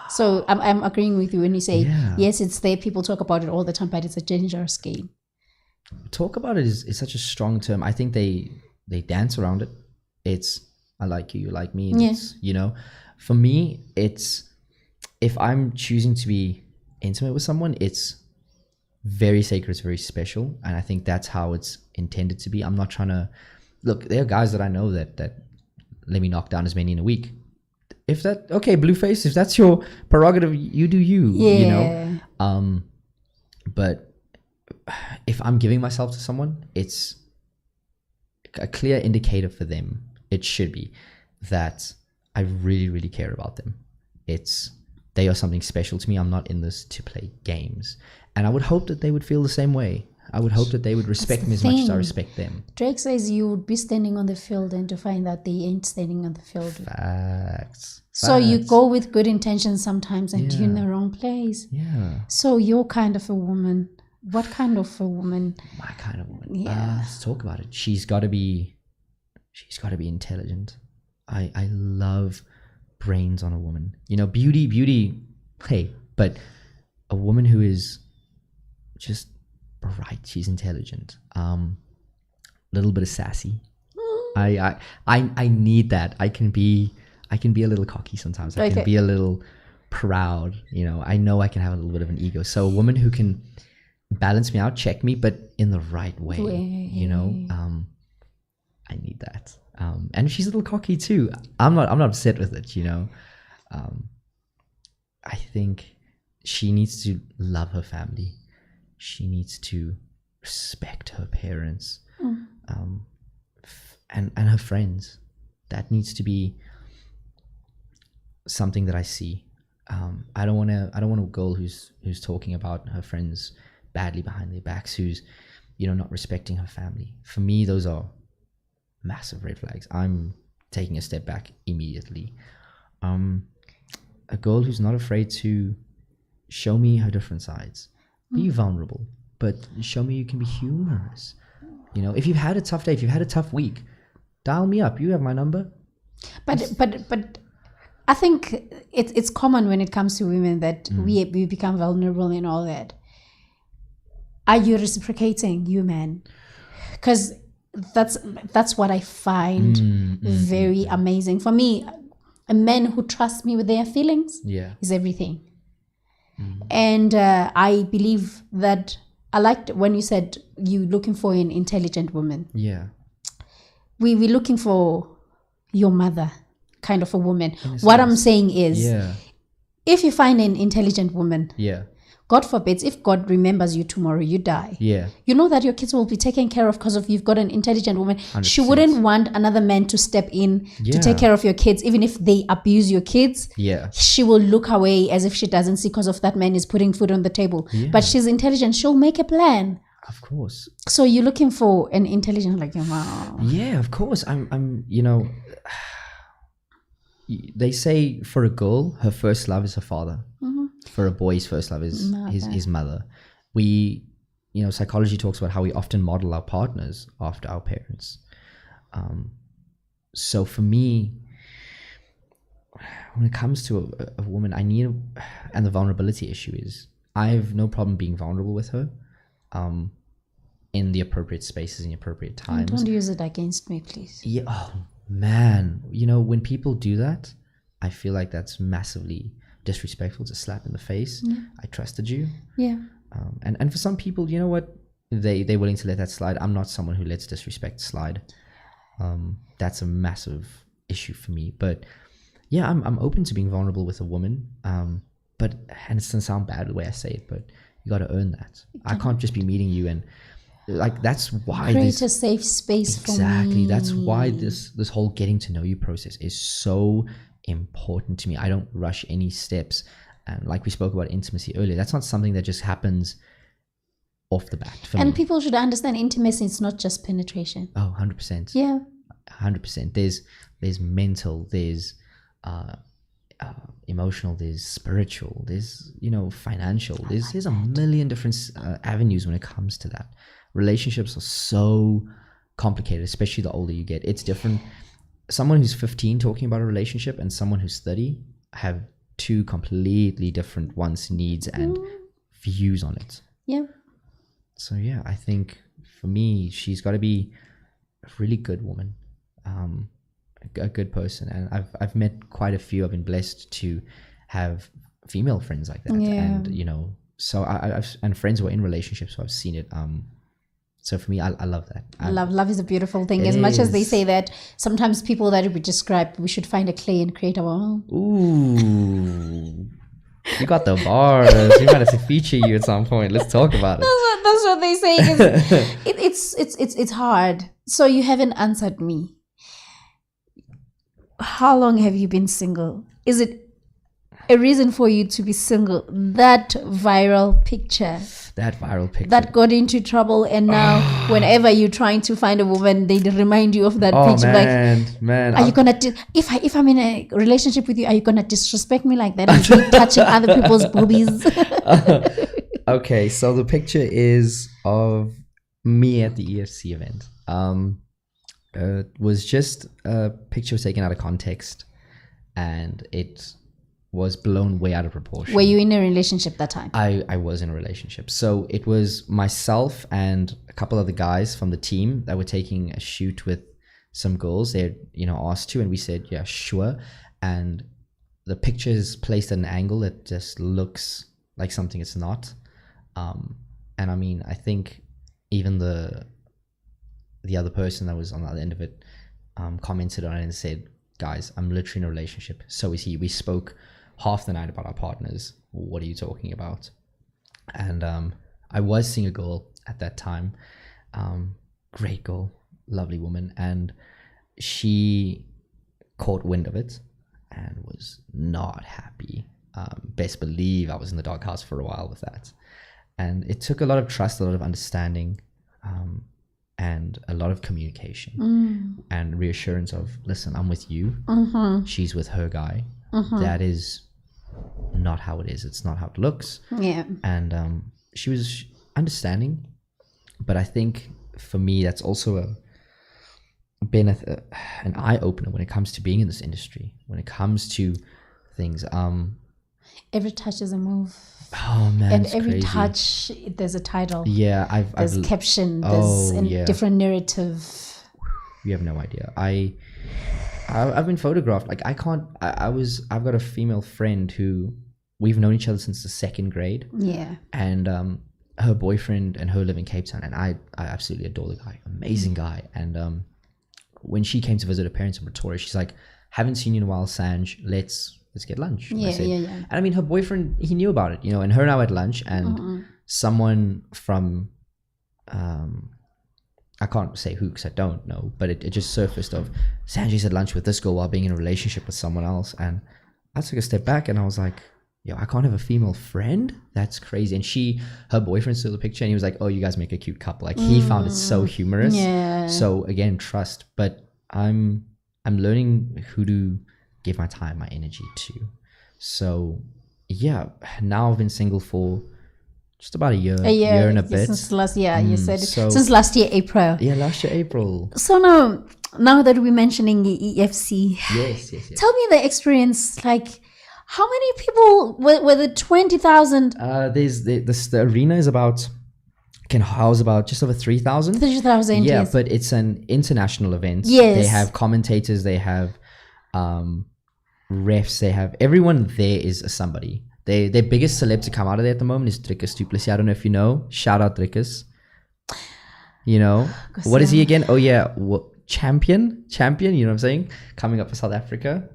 So I'm agreeing with you when you say, yes, it's there. People talk about it all the time, but it's a dangerous game. Talk about it is such a strong term. I think they dance around it. It's, I like you, you like me. It's, you know, for me, it's, if I'm choosing to be intimate with someone, it's very sacred, it's very special. And I think that's how it's intended to be. I'm not trying to, look, there are guys that I know that let me knock down as many in a week. If that, okay, Blueface, if that's your prerogative, you do you, you know? But if I'm giving myself to someone, it's a clear indicator for them, it should be, that I really, really care about them. They are something special to me. I'm not in this to play games. And I would hope that they would feel the same way. I would hope that they would respect me as much as I respect them. Drake says you would be standing on the field and to find that they ain't standing on the field. Facts. So you go with good intentions sometimes and you're in the wrong place. Yeah. So you're kind of a woman. What kind of a woman? My kind of woman. Yeah. Let's talk about it. She's got to be intelligent. I love brains on a woman. You know, beauty, hey, but a woman who is just bright, she's intelligent, little bit of sassy. I need that. I can be a little cocky sometimes. I can be a little proud, you know. I know I can have a little bit of an ego. So a woman who can balance me out, check me, but in the right way, you know. I need that. And she's a little cocky too. I'm not upset with it, you know. I think she needs to love her family. She needs to respect her parents, and her friends. That needs to be something that I see. I don't want a girl who's talking about her friends badly behind their backs, who's, you know, not respecting her family. For me, those are massive red flags. I'm taking a step back immediately. A girl who's not afraid to show me her different sides. Be vulnerable, but show me you can be humorous. You know, if you've had a tough day, if you've had a tough week, dial me up. You have my number. But I think it's common when it comes to women that we become vulnerable and all that. Are you reciprocating, you man? Because that's what I find very amazing. For me, a man who trusts me with their feelings is everything. And I believe that I liked when you said you're looking for an intelligent woman. Yeah. We're looking for your mother kind of a woman. What I'm saying is, if you find an intelligent woman, God forbid, if God remembers you tomorrow, you die. You know that your kids will be taken care of because of you've got an intelligent woman. 100%. She wouldn't want another man to step in to take care of your kids, even if they abuse your kids. She will look away as if she doesn't see because of that man is putting food on the table. But she's intelligent. She'll make a plan. Of course. So you're looking for an intelligent like your mom. Yeah, of course. I'm. You know, they say for a girl, her first love is her father. For a boy, his first love is his mother. We, you know, psychology talks about how we often model our partners after our parents. So for me, when it comes to a woman, I need, and the vulnerability issue is, I have no problem being vulnerable with her, in the appropriate spaces, in the appropriate times. Don't use it against me, please. Yeah. Oh man, you know, when people do that, I feel like that's massively disrespectful. It's a slap in the face. I trusted you. And for some people, you know what, they're willing to let that slide. I'm not someone who lets disrespect slide. That's a massive issue for me. But yeah, I'm open to being vulnerable with a woman. But, and it doesn't sound bad the way I say it, but you got to earn that. I can't just be meeting you and, like, that's why create a safe space for me. Exactly. That's why this whole getting to know you process is so important to me. I don't rush any steps. And like we spoke about intimacy earlier, that's not something that just happens off the bat for me. And people should understand intimacy is not just penetration. Oh, 100%. Yeah. 100%. There's mental, there's emotional, there's spiritual, there's, you know, financial. There's a million different avenues when it comes to that. Relationships are so complicated, especially the older you get. It's different. Someone who's 15 talking about a relationship and someone who's 30 have two completely different wants, needs, and views on it. Yeah. So yeah, I think for me, she's got to be a really good woman, a good person. And I've met quite a few. I've been blessed to have female friends like that. And, you know, so I've and friends who are in relationships, so I've seen it. So for me, I love that. Love is a beautiful thing. As much as they say that sometimes people that we describe, we should find a clay and create our own. Ooh, you got the bars. We might have to feature you at some point. Let's talk about it. That's what they say. It's hard. So you haven't answered me. How long have you been single? Is it a reason for you to be single? That viral picture that got into trouble, and now whenever you're trying to find a woman, they remind you of that picture. Man, are you gonna if I'm in a relationship with you, are you gonna disrespect me like that and keep touching other people's boobies? Okay, so the picture is of me at the EFC event. It was just a picture taken out of context, and it was blown way out of proportion. Were you in a relationship that time? I was in a relationship. So it was myself and a couple of the guys from the team that were taking a shoot with some girls. They had, you know, asked to, and we said, yeah, sure. And the picture is placed at an angle that just looks like something it's not. And I mean, I think even the other person that was on the other end of it commented on it and said, guys, I'm literally in a relationship. So is he. We spoke half the night about our partners. What are you talking about? And I was seeing a girl at that time. Great girl, lovely woman. And she caught wind of it and was not happy. Best believe I was in the doghouse for a while with that. And it took a lot of trust, a lot of understanding, and a lot of communication and reassurance of, listen, I'm with you. She's with her guy. That is not how it is. It's not how it looks. Yeah. And she was understanding. But I think for me, that's also been an eye-opener when it comes to being in this industry, when it comes to things. Every touch is a move. Oh man, and it's every crazy. touch, there's a title. Yeah, there's caption. There's a different narrative. You have no idea. I've been photographed. Like I've got a female friend who we've known each other since the 2nd grade. Yeah. And her boyfriend and her live in Cape Town, and I absolutely adore the guy. Amazing guy. And when she came to visit her parents in Pretoria, she's like, haven't seen you in a while, Sanj. Let's get lunch. Yeah. And I mean, her boyfriend, he knew about it, and her and I were at lunch, and someone from, I can't say who because I don't know, but it just surfaced of Sanjay's at lunch with this girl while being in a relationship with someone else. And I took a step back and I was like, yo, I can't have a female friend? That's crazy. And her boyfriend saw the picture and he was like, oh, you guys make a cute couple. Like he found it so humorous. Yeah. So again, trust. But I'm learning who to give my time, my energy to. So yeah, now I've been single for just about a year and a bit. Since last year, you said since last year, April. Yeah, last year, April. So now that we're mentioning the EFC, yes. Tell me the experience. Like, how many people were the 20,000? The arena is can house about just over 3,000. 3,000. Yeah, yes. but it's an international event. Yes. They have commentators. They have refs. They have everyone there is somebody. Their biggest celeb to come out of there at the moment is Drickus du Plessis. I don't know if you know. Shout out Drickus. What is he again? Oh yeah, champion. You know what I'm saying? Coming up for South Africa.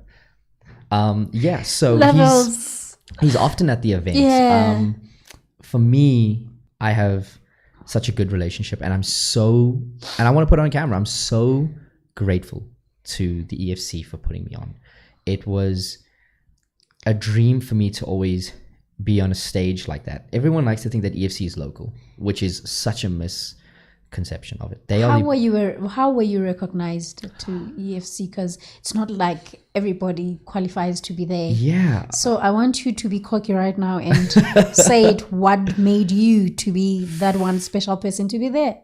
Yeah. So Levels. he's often at the event. Yeah. For me, I have such a good relationship, and I want to put it on camera. I'm so grateful to the EFC for putting me on. It was a dream for me to always be on a stage like that. Everyone likes to think that EFC is local, which is such a misconception of it. How were you recognized to EFC? Because it's not like everybody qualifies to be there. Yeah. So I want you to be cocky right now and say it. What made you to be that one special person to be there?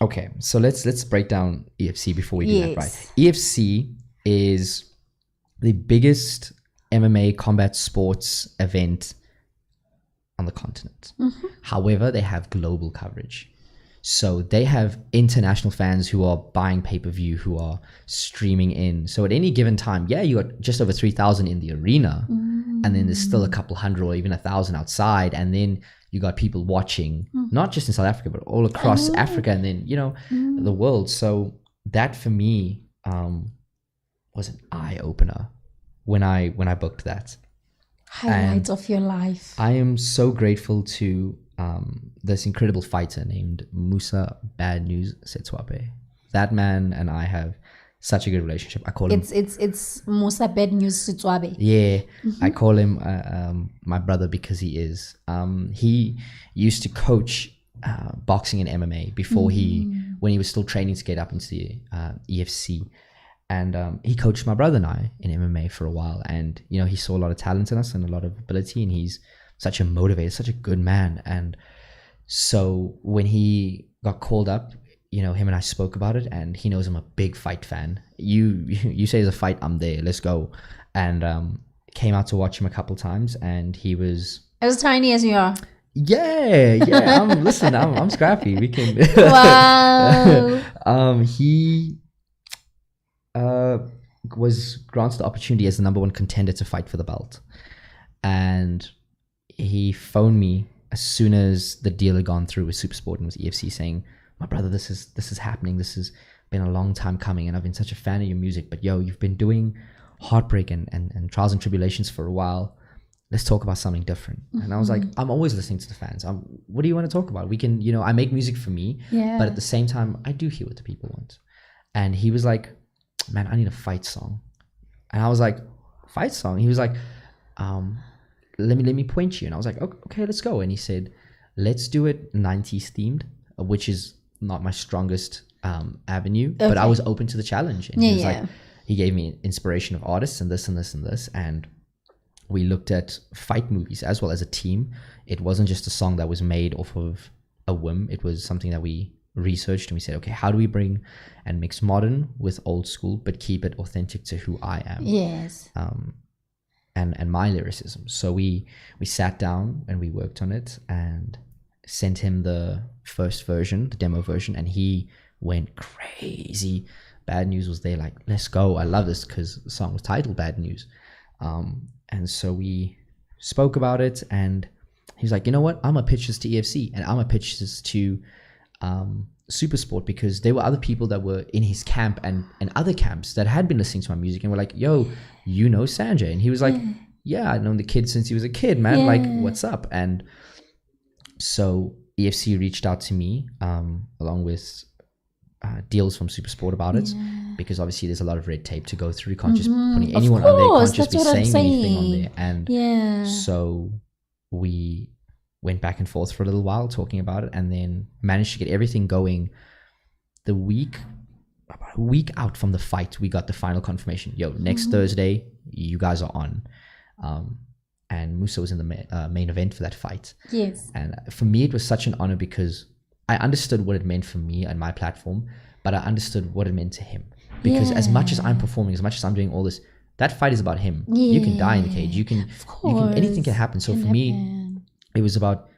Okay, so let's break down EFC before we do that, right? Yes. EFC is the biggest MMA combat sports event on the continent. However, they have global coverage. So they have international fans who are buying pay-per-view, who are streaming in. So at any given time, you got just over 3,000 in the arena, and then there's still a couple hundred or even 1,000 outside, and then you got people watching, not just in South Africa, but all across Africa, and then the world. So that for me was an eye-opener when I booked that. Highlights of your life. I am so grateful to this incredible fighter named Musa Bad News Setswape. That man and I have such a good relationship. I call him. It's Musa Bad News Setswape. Yeah, I call him my brother because he is. He used to coach boxing and MMA before when he was still training to get up into the EFC. And he coached my brother and I in MMA for a while. And, he saw a lot of talent in us and a lot of ability. And he's such a motivator, such a good man. And so when he got called up, him and I spoke about it. And he knows I'm a big fight fan. You say there's a fight, I'm there. Let's go. And came out to watch him a couple times. And he was as tiny as you are. Yeah. I'm scrappy. We can. Wow. He was granted the opportunity as the number one contender to fight for the belt, and he phoned me as soon as the deal had gone through with Supersport and with EFC, saying, "My brother, this is happening. This is been a long time coming, and I've been such a fan of your music. But yo, you've been doing heartbreak and trials and tribulations for a while. Let's talk about something different. And I was like, I'm always listening to the fans. What do you want to talk about? We can, I make music for me, but at the same time, I do hear what the people want. And he was like, man, I need a fight song. And I was like, fight song? He was like, let me point you. And I was like, okay, let's go. And he said, let's do it 90s themed, which is not my strongest avenue, but I was open to the challenge. And he was like, he gave me inspiration of artists and this and this and this. And we looked at fight movies as well as a team. It wasn't just a song that was made off of a whim. It was something that we researched, and we said, okay, how do we bring and mix modern with old school, but keep it authentic to who I am? Yes. And my lyricism. So we sat down and we worked on it and sent him the first version, the demo version, and he went crazy. Bad News was there, like, let's go. I love this, because the song was titled Bad News. And so we spoke about it, and he was like, you know what? I'm going to pitch this to EFC, and I'm going to pitch this to Supersport, because there were other people that were in his camp and other camps that had been listening to my music and were like, yo, you know Sanjay? And he was like, yeah, I've known the kid since he was a kid, man. Like, what's up? And so EFC reached out to me along with deals from Supersport about it, because obviously there's a lot of red tape to go through. You can't just putting anyone on there, you can't just be saying anything on there. And so we went back and forth for a little while talking about it, and then managed to get everything going. About a week out from the fight, we got the final confirmation. Yo, next Thursday, you guys are on. And Musa was in the main event for that fight. Yes. And for me, it was such an honor, because I understood what it meant for me and my platform, but I understood what it meant to him. Because as much as I'm performing, as much as I'm doing all this, that fight is about him. You can die in the cage. You can anything can happen. So for me, it was about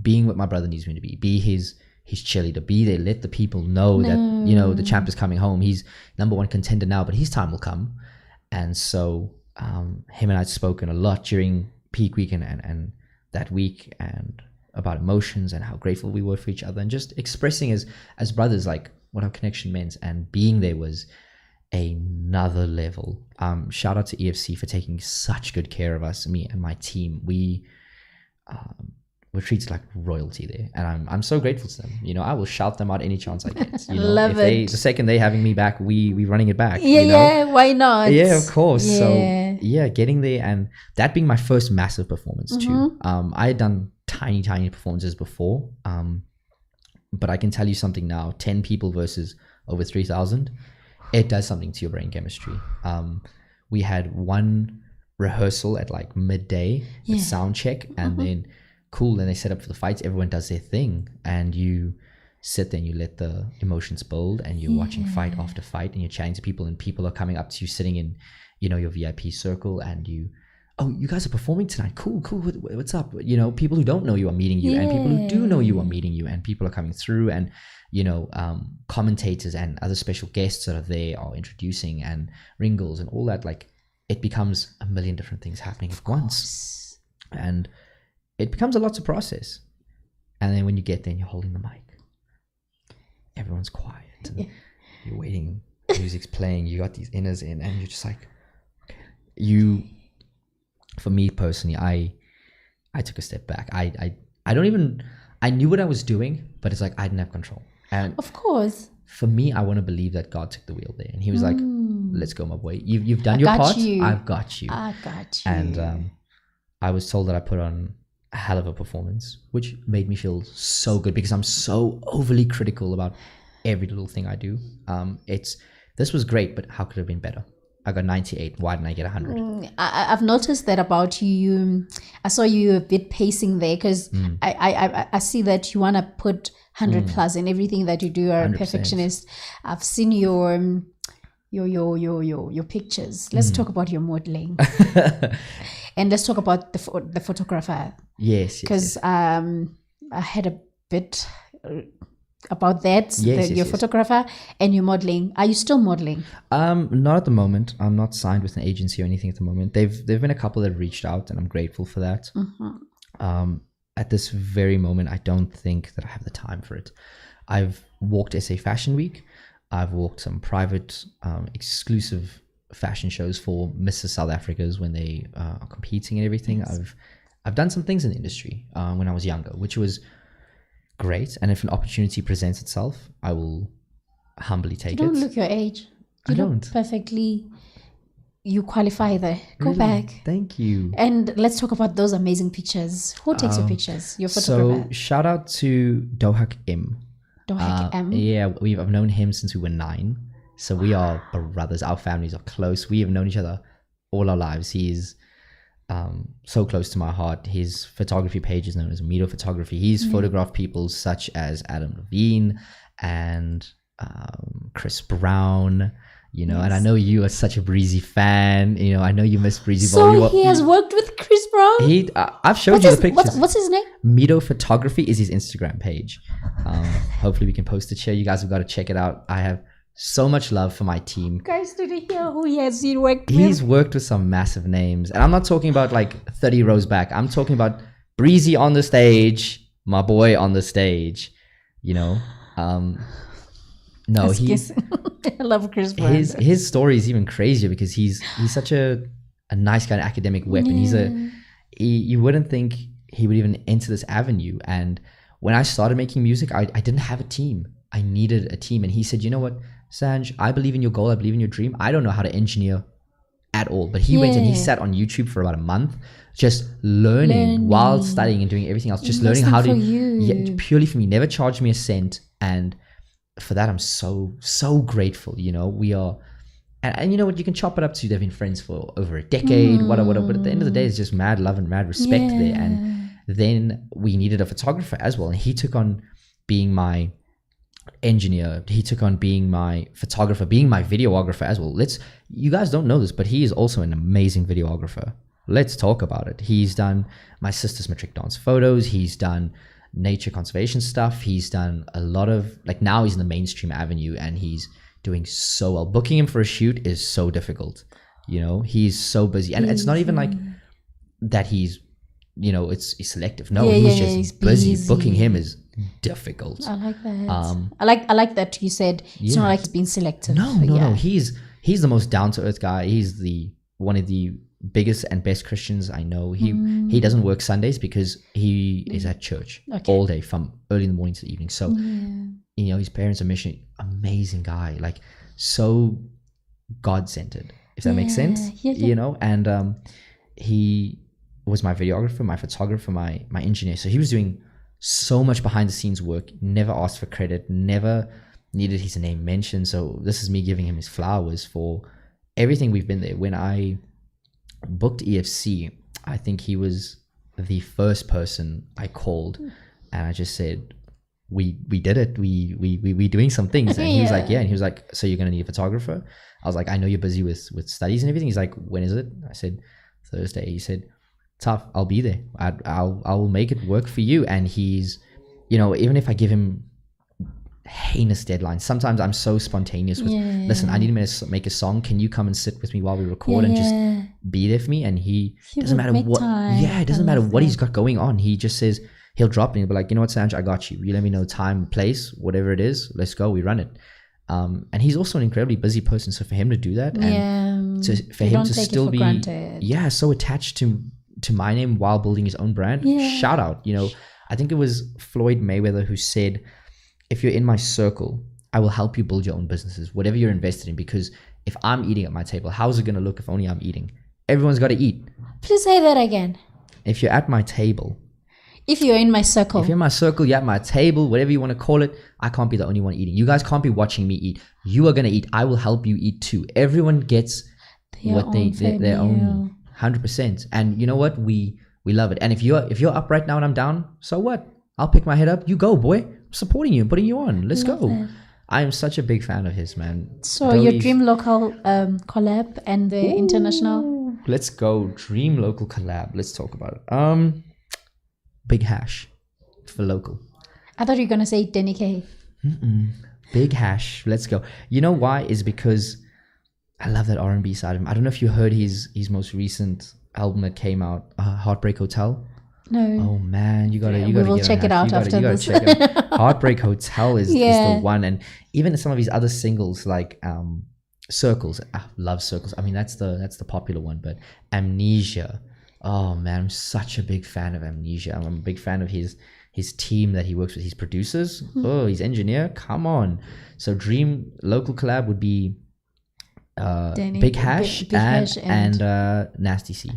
being what my brother needs me to be his cheerleader, be there, let the people know that, the champ is coming home. He's #1 contender now, but his time will come. And so him and I had spoken a lot during peak week and that week, and about emotions and how grateful we were for each other, and just expressing as brothers, like, what our connection meant. And being there was another level. Shout out to EFC for taking such good care of us, me and my team. We were treated like royalty there, and I'm so grateful to them. I will shout them out any chance I get. Love it. The second they having me back, we running it back. Why not? Yeah, of course. So getting there, and that being my first massive performance too. I had done tiny performances before, but I can tell you something now: 10 people versus over 3,000. It does something to your brain chemistry. We had one rehearsal at like midday, a sound check, and then then they set up for the fights. Everyone does their thing, and you sit there and you let the emotions build, and you're watching fight after fight, and you're chatting to people, and people are coming up to you sitting in your VIP circle, and you guys are performing tonight, cool, what's up? People who don't know you are meeting you, and people who do know you are meeting you, and people are coming through, and commentators and other special guests that are there are introducing, and ringles and all that. Like, it becomes a million different things happening at once, and it becomes a lot to process. And then when you get there and you're holding the mic, everyone's quiet, and you're waiting, music's playing, you got these inners in, and you're just like, okay. For me personally, I took a step back. I knew what I was doing, but it's like I didn't have control. And of course, for me, I want to believe that God took the wheel there, and He was like, "Let's go, my boy. You've done your part. I've got you. I got you." And I was told that I put on a hell of a performance, which made me feel so good, because I'm so overly critical about every little thing I do. This was great, but how could it have been better? I got 98. Why didn't I get 100? I've noticed that about you. I saw you a bit pacing there, because I see that you want to put 100 plus in everything that you do. You're 100%. A perfectionist. I've seen your pictures. Let's talk about your modeling. And let's talk about the photographer. Yes. Because I had a bit about that. Your photographer and your modeling. Are you still modeling? Not at the moment. I'm not signed with an agency or anything at the moment. They've been a couple that have reached out, and I'm grateful for that. At this very moment, I don't think that I have the time for it. I've walked SA Fashion Week. I've walked some private, exclusive fashion shows for Mrs. South Africa's when they are competing and everything. Yes. I've done some things in the industry when I was younger, which was great. And if an opportunity presents itself, I will humbly take You don't it. look your age. You I look don't. perfectly. You qualify there. Go Really? back. Thank you. And let's talk about those amazing pictures. Who takes your pictures? Your photographer? So shout out to Dohak M. Dohak M. Yeah, I've known him since we were 9. So we are brothers. Our families are close. We have known each other all our lives. He's so close to my heart. His photography page is known as Mido Photography. He's photographed people such as Adam Levine and Chris Brown. You know, and I know you are such a Breezy fan. You know, I know you miss Breezy. So he has worked with Chris Brown? I've showed you the pictures. What's his name? Mido Photography is his Instagram page. Hopefully we can post it here. You guys have got to check it out. I have so much love for my team. Guys, did you hear who he has worked with? He's worked with some massive names. And I'm not talking about like 30 rows back. I'm talking about Breezy on the stage, my boy on the stage, you know. No, I love Chris Brown. His story is even crazier because he's such a nice kind of academic weapon. Yeah. You wouldn't think he would even enter this avenue. And when I started making music, I didn't have a team. I needed a team. And he said, you know what, Sanj, I believe in your goal. I believe in your dream. I don't know how to engineer at all. But he went and he sat on YouTube for about a month, just learning while studying and doing everything else, just learning how to, purely for me, never charged me a cent. And for that, I'm so grateful. You know, we are, and you know what, you can chop it up to they've been friends for over a decade, whatever, but at the end of the day, it's just mad love and mad respect there. And then we needed a photographer as well, and he took on being my engineer. He took on being my photographer, being my videographer as well. You guys don't know this, but he is also an amazing videographer. Let's talk about it. He's done my sister's matric dance photos. He's done nature conservation stuff. He's done a lot of, like, now he's in the mainstream avenue and he's doing so well. Booking him for a shoot is so difficult. You know, he's so busy, and it's not even like that he's, you know, it's selective. No, he's busy. Booking him is difficult. I like that. I like that you said it's not like he's being selective. No. He's the most down to earth guy. He's one of the biggest and best Christians I know. He doesn't work Sundays because he is at church all day from early in the morning to the evening. So you know, his parents are missionary. Amazing guy, like so God-centered, if that makes sense. You know, and he was my videographer, my photographer, my engineer. So he was doing so much behind the scenes work, never asked for credit, never needed his name mentioned. So this is me giving him his flowers for everything we've been there. When I booked EFC, I think he was the first person I called, and I just said, we did it. We doing some things. And he was like, and he was like, so you're gonna need a photographer? I was like, I know you're busy with studies and everything. He's like, when is it? I said, Thursday. He said, tough, I'll be there. I'll make it work for you. And he's, you know, even if I give him heinous deadlines, sometimes I'm so spontaneous with, listen, I need to make a song, can you come and sit with me while we record and just be there for me? And he doesn't matter what it doesn't matter what he's got going on. He just says, he'll drop me and be like, you know what, Sanj, I got you. You let me know time, place, whatever it is, let's go, we run it. And he's also an incredibly busy person, so for him to do that and for him to still be so attached to my name while building his own brand, shout out. You know, I think it was Floyd Mayweather who said, if you're in my circle, I will help you build your own businesses, whatever you're invested in, because if I'm eating at my table, how's it going to look if only I'm eating? Everyone's got to eat. Please say that again. If you're at my table, if you're in my circle, you're at my table, whatever you want to call it, I can't be the only one eating. You guys can't be watching me eat. You are going to eat. I will help you eat too. Everyone gets their own 100%. And you know what? We love it. And if you're up right now and I'm down, so what? I'll pick my head up. You go, boy. I'm supporting you and putting you on. Let's go. That. I am such a big fan of his, man. So your dream local collab and the international? Let's go. Dream local collab. Let's talk about it. Big Hash for local. I thought you were going to say Denny K. Big Hash. Let's go. You know why? Is because I love that R&B side of him. I don't know if you heard his most recent album that came out, Heartbreak Hotel. No. Oh man, you gotta We will check it out after this. Check it out. Heartbreak Hotel is Yeah. the one, and even some of his other singles like Circles. I love Circles. I mean that's the popular one, but Amnesia. Oh man, I'm such a big fan of Amnesia. I'm a big fan of his team that he works with, his producers. Oh, his engineer. Come on. So dream local collab would be Big Hash, and Nasty C.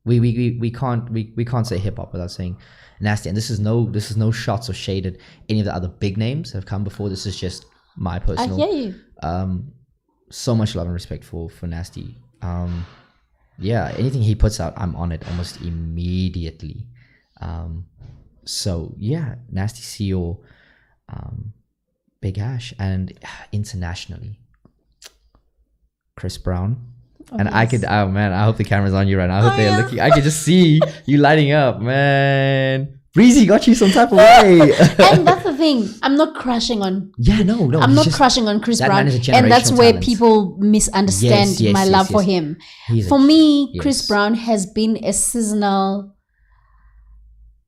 We can't say hip hop without saying Nasty. And this is no shots or shade at any of the other big names that have come before. This is just my personal. I hear you. So much love and respect for Nasty. Yeah, anything he puts out, I'm on it almost immediately. So yeah, Nasty C or Big Hash, and internationally, Chris Brown. Oh, And yes. I could, oh man, I hope the camera's on you right now. I hope they're looking. I could just see you lighting up, man. Breezy got you some type of way. And that's the thing. I'm not crushing on. Yeah, no. I'm not crushing on Chris that Brown, man is a and that's generational where talent. people misunderstand my love for him. For me, Chris Brown has been a seasonal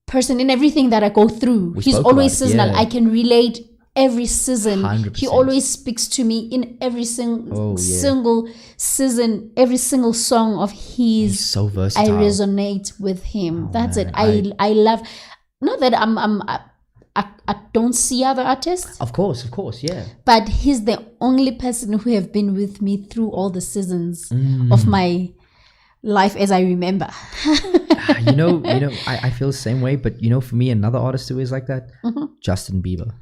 person in everything that I go through. He's always seasonal. Yeah. I can relate every season. 100%. He always speaks to me in every single season, every single song of his. He's so versatile. I resonate with him. That's man, it. I love. Not that I don't see other artists. Of course, yeah. But he's the only person who have been with me through all the seasons of my life as I remember. I feel the same way. But for me, another artist who is like that, Justin Bieber.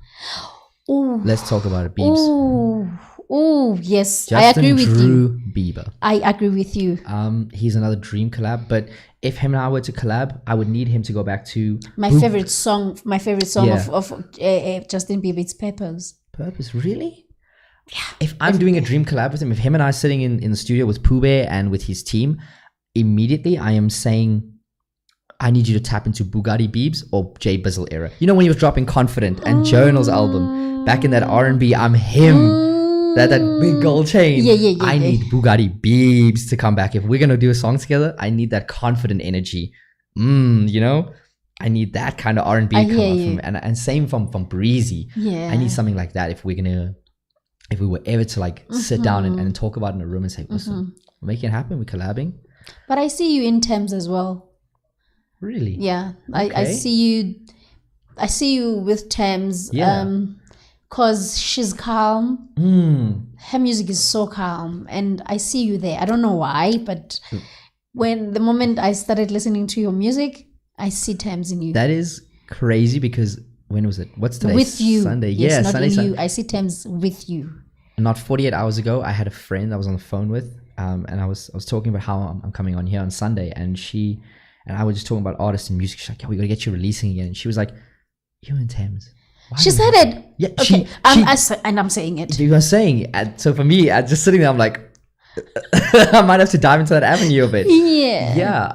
Ooh. Let's talk about it, Biebs. Oh yes, Justin I agree with you. Bieber. I agree with you. He's another dream collab. But if him and I were to collab, I would need him to go back to my favorite song. My favorite song of Justin Bieber. It's Purpose. Purpose, really? Yeah. If I'm doing a dream collab with him, if him and I are sitting in the studio with Pooh Bear and with his team, immediately I am saying, I need you to tap into Bugatti Biebs or Jay Bizzle era. You know when he was dropping Confident and Journal's album back in that R&B. I'm him. That big gold chain. Yeah. I need Bugatti Biebs to come back. If we're gonna do a song together, I need that confident energy. I need that kind of R&B come up from, and same from Breezy. Yeah. I need something like that if we were ever to sit down and talk about it in a room and say, listen, we're making it happen, we're collabing. But I see you in Thames as well. Really? Yeah. Okay. I see you with Thames. Yeah. Because she's calm. Her music is so calm, and I see you there. I don't know why, but the moment I started listening to your music, I see Thames in you. That is crazy because when was it? What's today? With you. Sunday. Yes, not Sunday. In you. I see Thames with you. Not 48 hours ago, I had a friend I was on the phone with, and I was talking about how I'm coming on here on Sunday, and I was just talking about artists and music. She's like, "Yeah, we gotta get you releasing again." And she was like, "You and Thames." She said it. Yeah. Okay. I'm saying it. You are saying it. And so for me, just sitting there, I'm like, I might have to dive into that avenue a bit. Yeah. Yeah.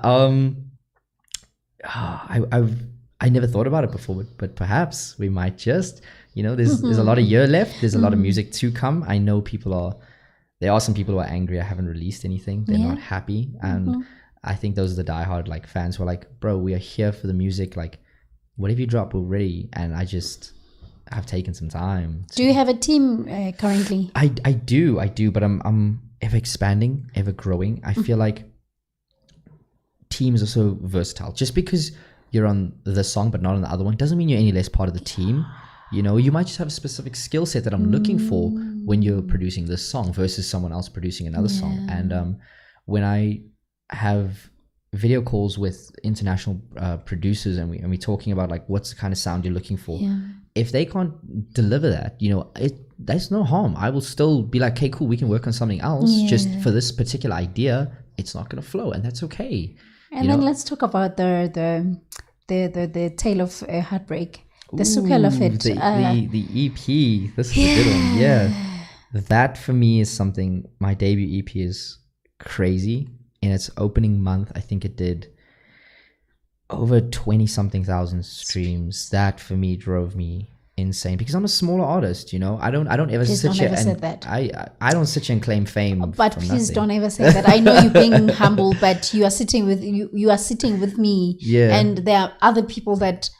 I never thought about it before, but perhaps we might just, there's a lot of year left. There's a lot of music to come. I know there are some people who are angry I haven't released anything. They're not happy. And I think those are the diehard fans who are like, bro, we are here for the music. Whatever you drop, we're ready. And I've taken some time. Do you have a team currently? I do, but I'm ever expanding, ever growing. I feel like teams are so versatile. Just because you're on the song but not on the other one doesn't mean you're any less part of the team. You might just have a specific skill set that I'm looking for when you're producing this song versus someone else producing another song. And when I have video calls with international producers and we're talking about what's the kind of sound you're looking for, if they can't deliver that, there's no harm. I will still be like, okay, cool, we can work on something else. Just for this particular idea, it's not going to flow, and that's okay. And then let's talk about the tale of heartbreak, the sequel of it, the EP. This is a good one. Yeah, that for me is something. My debut EP is crazy. In its opening month, I think it did over 20-something thousand streams. That for me drove me insane because I'm a smaller artist, you know. I don't ever Please sit don't here ever and say that. I don't sit here and claim fame. But from please nothing. don't ever say that. I know you're being humble, but you are sitting with you are sitting with me. Yeah. And there are other people that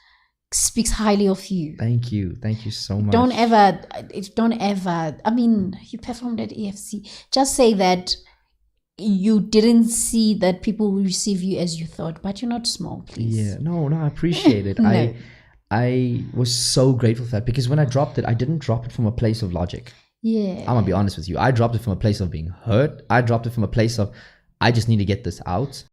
speaks highly of you. Thank you so much. Don't ever. I mean, you performed at EFC. Just say that you didn't see that people will receive you as you thought, but you're not small, please. Yeah, no, I appreciate it. No. I was so grateful for that because when I dropped it, I didn't drop it from a place of logic. Yeah. I'm gonna be honest with you. I dropped it from a place of being hurt. I dropped it from a place of I just need to get this out.